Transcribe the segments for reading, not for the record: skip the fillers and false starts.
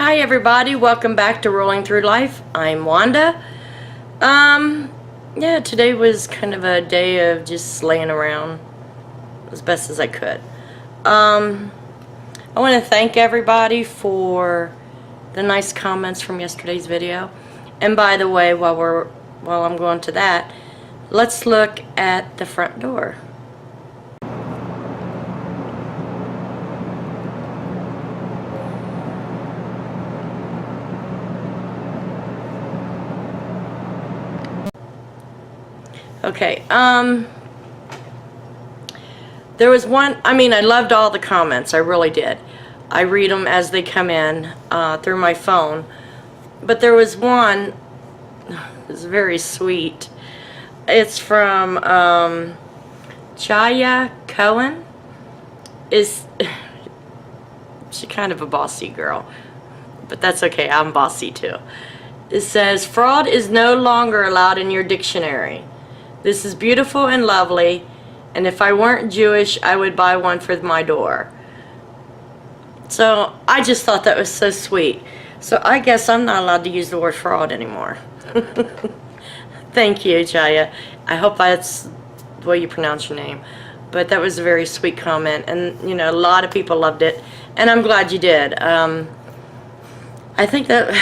Hi everybody, welcome back to Rolling Through Life. I'm Wanda. Yeah, today was kind of a day of just laying around as best as I could. I want to thank everybody for the nice comments from yesterday's video. And by the way, while I'm going to that, let's look at the front door. Okay, there was one, I loved all the comments, I really did. I read them as they come in through my phone. But there was one, it was very sweet. It's from Chaya Cohen. She's kind of a bossy girl, but that's okay, I'm bossy too. It says, fraud is no longer allowed in your dictionary. This is beautiful and lovely, and if I weren't Jewish, I would buy one for my door. So I just thought that was so sweet. So I guess I'm not allowed to use the word fraud anymore. Thank you, Chaya. I hope that's the way you pronounce your name. But that was a very sweet comment, and you know, a lot of people loved it, and I'm glad you did. I think that,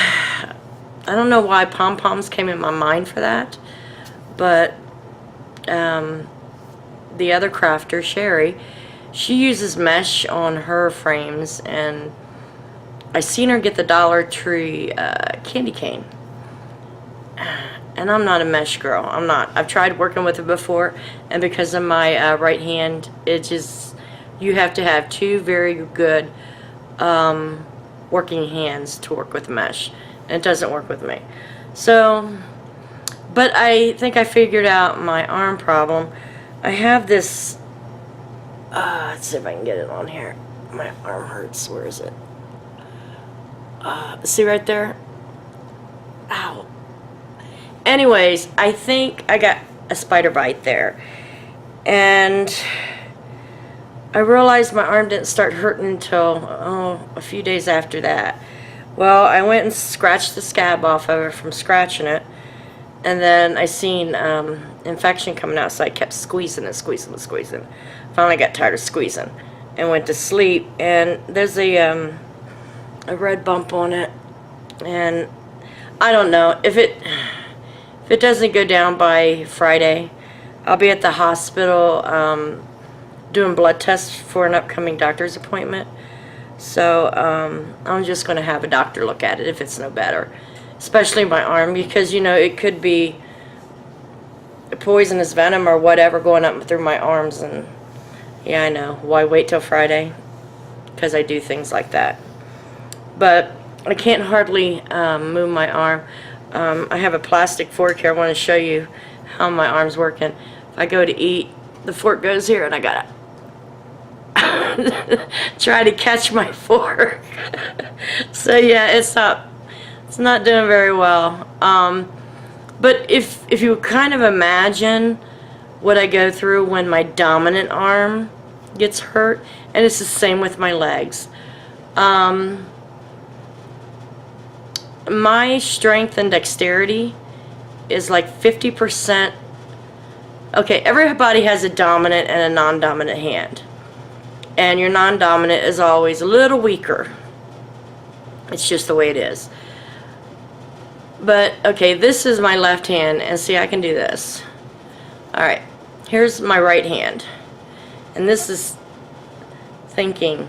I don't know why pom-poms came in my mind for that, but the other crafter, Sherry, she uses mesh on her frames, and I seen her get the Dollar Tree candy cane. And I'm not a mesh girl. I'm not. I've tried working with it before, and because of my right hand, it just, you have to have two very good working hands to work with mesh, and it doesn't work with me. So, but I think I figured out my arm problem. I have this, let's see if I can get it on here. My arm hurts. Where is it? See right there? Ow. Anyways, I think I got a spider bite there. And I realized my arm didn't start hurting until, a few days after that. Well, I went and scratched the scab off of it from scratching it. And then I seen infection coming out, so I kept squeezing and squeezing and squeezing. Finally got tired of squeezing and went to sleep. And there's a red bump on it. And I don't know, if it doesn't go down by Friday, I'll be at the hospital doing blood tests for an upcoming doctor's appointment. So I'm just going to have a doctor look at it if it's no better. Especially my arm, because you know, it could be a poisonous venom or whatever going up through my arms. And yeah, I know, why wait till Friday? Because I do things like that. But I can't hardly move my arm. I have a plastic fork here. I want to show you how my arm's working. If I go to eat, the fork goes here, and I gotta try to catch my fork. So yeah, it's not doing very well. But if you kind of imagine what I go through when my dominant arm gets hurt, and it's the same with my legs. My strength and dexterity is like 50%. Okay, everybody has a dominant and a non-dominant hand. And your non-dominant is always a little weaker. It's just the way it is. But, okay, this is my left hand, and see, I can do this. Alright, here's my right hand. And this is thinking,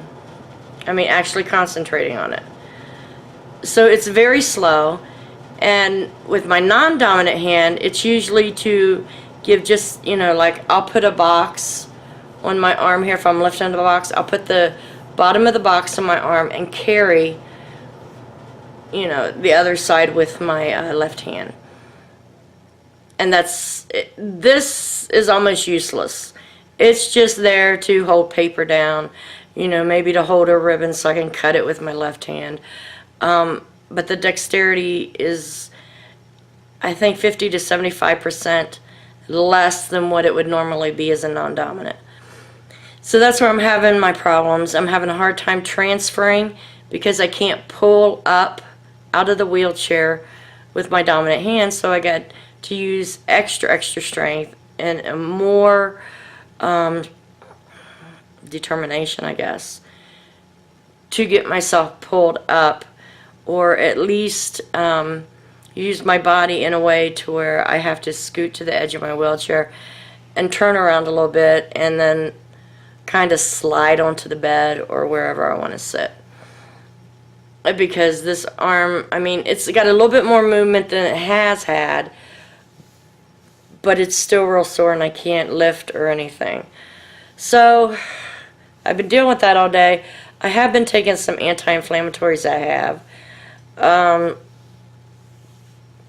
actually concentrating on it. So it's very slow, and with my non-dominant hand, it's usually to give just, you know, like I'll put a box on my arm here. If I'm lifting the box, I'll put the bottom of the box on my arm and carry, you know, the other side with my left hand. And this is almost useless. It's just there to hold paper down, you know, maybe to hold a ribbon so I can cut it with my left hand. But the dexterity is, I think, 50 to 75% less than what it would normally be as a non-dominant. So that's where I'm having my problems. I'm having a hard time transferring because I can't pull up out of the wheelchair with my dominant hand, so I got to use extra strength and more determination, I guess, to get myself pulled up, or at least use my body in a way to where I have to scoot to the edge of my wheelchair and turn around a little bit and then kind of slide onto the bed or wherever I want to sit. Because this arm, I mean, it's got a little bit more movement than it has had, but it's still real sore and I can't lift or anything. So I've been dealing with that all day. I have been taking some anti-inflammatories. I have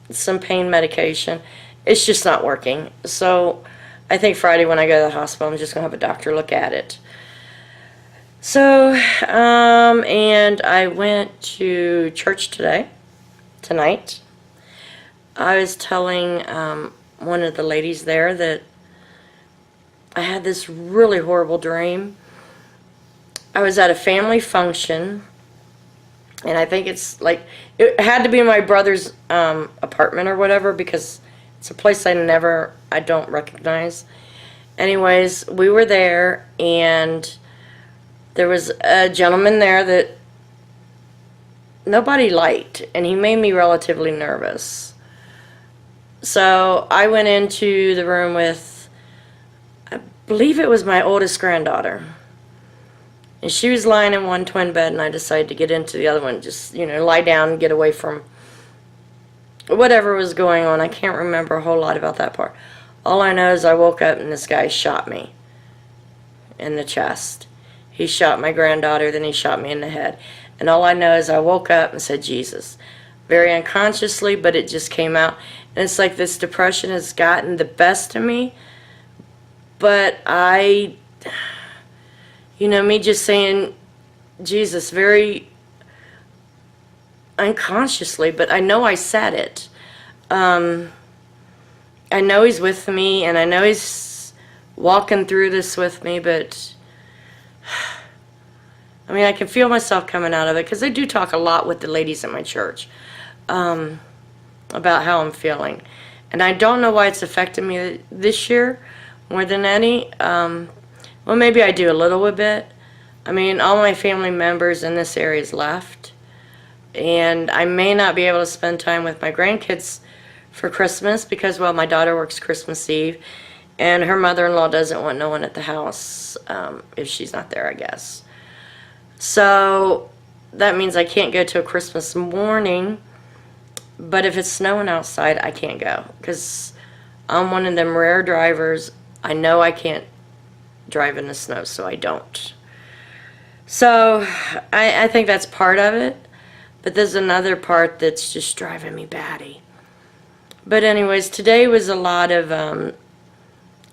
some pain medication. It's just not working. So I think Friday when I go to the hospital, I'm just going to have a doctor look at it. So, and I went to church tonight. I was telling one of the ladies there that I had this really horrible dream. I was at a family function, and I think it's like, it had to be my brother's apartment or whatever, because it's a place I don't recognize. Anyways, we were there, and there was a gentleman there that nobody liked, and he made me relatively nervous. So I went into the room with, I believe it was my oldest granddaughter. And she was lying in one twin bed, and I decided to get into the other one, just, lie down and get away from whatever was going on. I can't remember a whole lot about that part. All I know is I woke up and this guy shot me in the chest. He shot my granddaughter, then he shot me in the head. And all I know is I woke up and said, Jesus. Very unconsciously, but it just came out. And it's like this depression has gotten the best of me. But me just saying, Jesus, very unconsciously, but I know I said it. I know he's with me, and I know he's walking through this with me, but I mean, I can feel myself coming out of it, because I do talk a lot with the ladies at my church about how I'm feeling. And I don't know why it's affected me this year more than any. Well, maybe I do a little bit. I mean, all my family members in this area is left. And I may not be able to spend time with my grandkids for Christmas because, well, my daughter works Christmas Eve. And her mother-in-law doesn't want no one at the house if she's not there, I guess. So that means I can't go to a Christmas morning. But if it's snowing outside, I can't go. Because I'm one of them rare drivers. I know I can't drive in the snow, so I don't. So I think that's part of it. But there's another part that's just driving me batty. But anyways, today was a lot of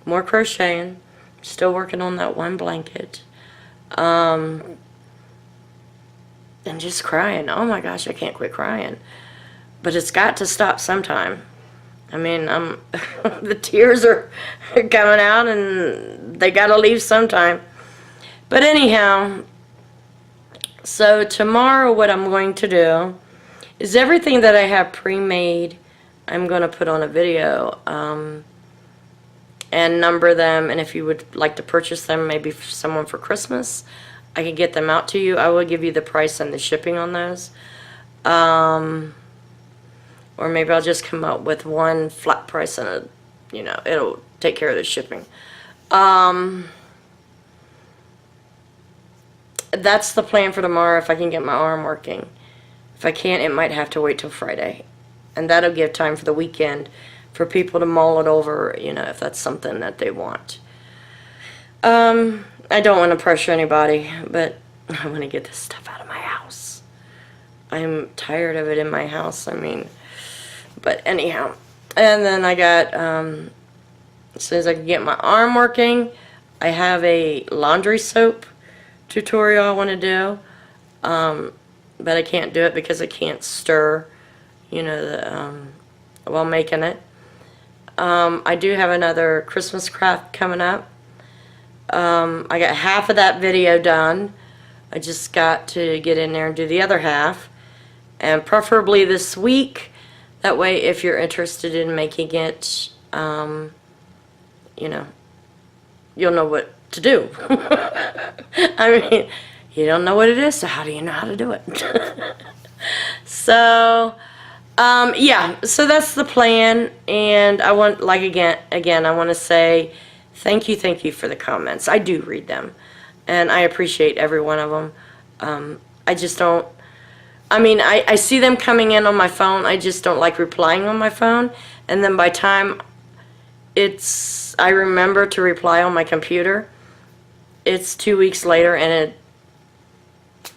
more crocheting. Still working on that one blanket. And just crying. Oh my gosh, I can't quit crying. But it's got to stop sometime. I mean, the tears are coming out and they gotta leave sometime. But anyhow, so tomorrow what I'm going to do is everything that I have pre-made, I'm going to put on a video and number them. And if you would like to purchase them, maybe for someone for Christmas, I can get them out to you. I will give you the price and the shipping on those. Or maybe I'll just come up with one flat price and it'll take care of the shipping. That's the plan for tomorrow if I can get my arm working. If I can't, it might have to wait till Friday. And that'll give time for the weekend for people to mull it over, if that's something that they want. I don't want to pressure anybody, but I want to get this stuff out of my house. I'm tired of it in my house, but anyhow. And then I got, as soon as I can get my arm working, I have a laundry soap tutorial I want to do. But I can't do it because I can't stir, while making it. I do have another Christmas craft coming up. I got half of that video done. I just got to get in there and do the other half, and preferably this week. That way, if you're interested in making it, you know, you'll know what to do. I mean, you don't know what it is, so how do you know how to do it? So, yeah, so that's the plan, and I want, like, again, I want to say thank you for the comments. I do read them, and I appreciate every one of them. I just don't, I mean, I see them coming in on my phone. I just don't like replying on my phone, and then by time I remember to reply on my computer, it's 2 weeks later, and it,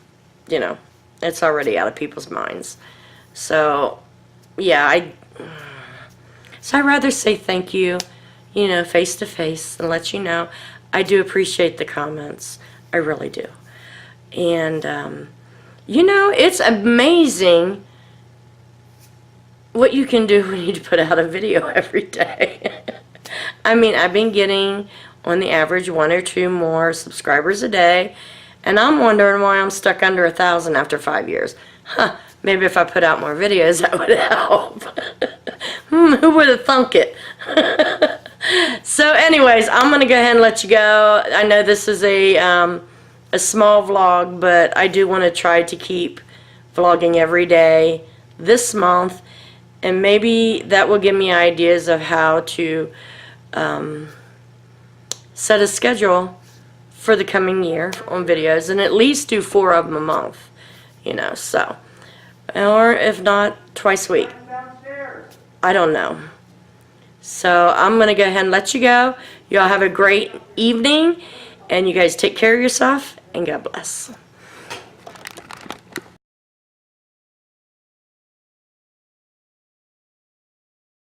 you know, it's already out of people's minds. So, yeah, I'd rather say thank you, you know, face to face, and let you know I do appreciate the comments. I really do. And, you know, it's amazing what you can do when you put out a video every day. I mean, I've been getting, on the average, 1 or 2 more subscribers a day, and I'm wondering why I'm stuck under 1,000 after 5 years. Huh, maybe if I put out more videos, that would help. Who would have thunk it? So anyways, I'm going to go ahead and let you go. I know this is a small vlog, but I do want to try to keep vlogging every day this month, and maybe that will give me ideas of how to set a schedule for the coming year on videos, and at least do 4 of them a month, you know, so, or if not, twice a week. I don't know. So I'm going to go ahead and let you go. Y'all have a great evening, and you guys take care of yourself, and God bless.